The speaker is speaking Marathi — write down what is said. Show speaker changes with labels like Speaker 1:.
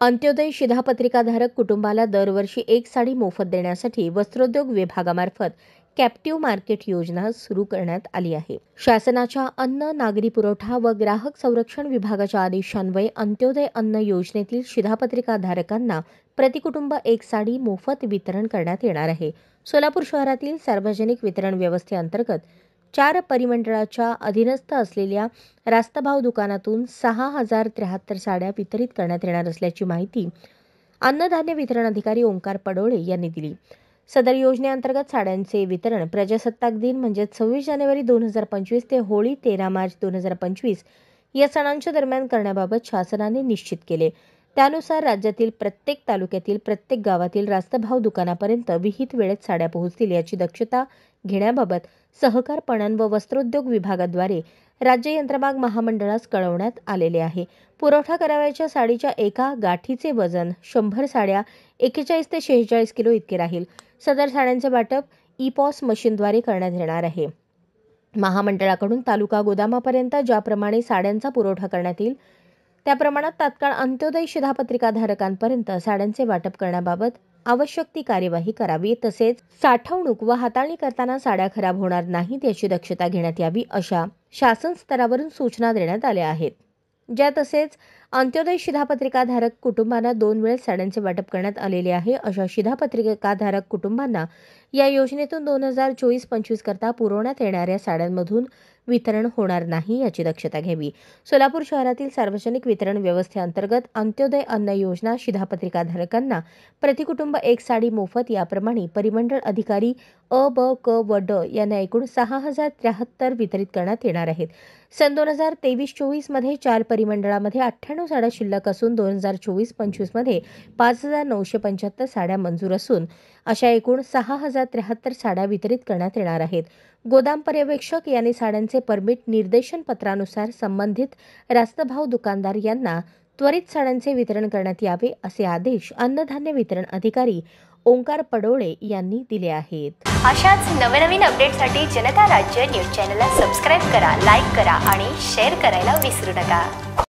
Speaker 1: अंत्योदय शिधापत्रिकाधारक कुटुंबाला दरवर्षी एक साडी मोफत देण्यासाठी वस्त्रोद्योग विभागामार्फत कॅप्टिव्ह मार्केट योजना सुरू करण्यात आली आहे। शासनाच्या अन्न, नागरी पुरवठा व ग्राहक संरक्षण विभागाच्या आदेशान्वये अंत्योदय अन्न योजनेतील शिधापत्रिकाधारकांना प्रतिकुटुंब एक साडी मोफत वितरण करण्यात येणार आहे। सोलापूर शहरातील सार्वजनिक वितरण व्यवस्थेअंतर्गत 4 परिमंडळाच्या अधीनस्थ असलेल्या रास्तभाव दुकानातून 6073 साड्या वितरित करण्यात येणार असल्याची माहिती अन्नधान्य वितरण अधिकारी ओंकार पडोळे यांनी दिली। सदर योजनेअंतर्गत साड्यांचे वितरण प्रजासत्ताक दिन म्हणजे 26 जानेवारी 2025 ते होळी 13 मार्च 2025 या सणांच्या दरम्यान करण्याबाबत शासनाने निश्चित केले। त्यानुसार राज्यातील प्रत्येक तालुक्यातील प्रत्येक गावातील रास्तभाव दुकानापर्यंत विहित वेळेत साड्या पोहोचतील याची दक्षता घेण्याबाबत सहकार पणन व वस्त्रोद्योग विभागाद्वारे राज्य यंत्रमाग महामंडळास कळवण्यात आलेले आहे। पुरवठा करावयाच्या साडीच्या एका गाठीचे वजन 100 साड्या 41 ते 46 किलो इतके राहील। सदर साड्यांचे वाटप ई-पॉस मशीनद्वारे करण्यात येणार आहे। महामंडळाकडून तालुका गोदामापर्यंत ज्याप्रमाणे साड्यांचा पुरवठा करण्यात येईल त्या प्रमाणात तात्काळ अंत्योदय शिधापत्रिकाधारकांपर्यंत साड्यांचे वाटप करण्याबाबत आवश्यक ती कार्यवाही करावी, तसेच साठवणूक व हाताळणी करताना साड्या खराब होणार नाहीत याची दक्षता घेण्यात यावी अशा शासन स्तरावरून सूचना देण्यात आल्या आहेत। ज्या तसेच अंत्योदय शिधापत्रिकाधारक कुटुंबांना 2 वेळेस साड्यांचे वाटप करण्यात आलेले आहे। अशा शिधापत्रिकाधारक कुटुंबांना या योजनेतून 2024-25 करता पुरवण्यात येणाऱ्या साड्यांमधून वितरण होणार नाही याची दक्षता घ्यावी। सोलापूर शहरातील सार्वजनिक वितरण व्यवस्थेअंतर्गत अंत्योदय अन्न योजना शिधापत्रिकाधारकांना प्रतिकुटुंब एक साडी मोफत याप्रमाणे परिमंडळ अधिकारी अ, ब, क व ड यांना एकूण 6073 वितरित करण्यात येणार आहेत। सन 2023-24 मध्ये 4 परिमंडळामध्ये 98 साड्या शिल्लक असून 2024-25 मध्ये 5975 साड्या मंजूर असून अशा एकूण 6073 साड्या वितरित करण्यात येणार आहेत। गोदाम पर्यवेक्षक यांनी साड्यांचे परमिट निर्देशन पत्रानुसार संबंधित रास्तभाव दुकानदार यांना त्वरित साड्यांचे वितरण करण्यात यावे असे आदेश अन्नधान्य वितरण अधिकारी ओंकार पडोळे यांनी दिले आहेत।
Speaker 2: अशाच नवनवीन अपडेटसाठी जनता राज्य न्यूज चॅनलला सबस्क्राईब करा, लाईक करा आणि शेअर करायला विसरू नका।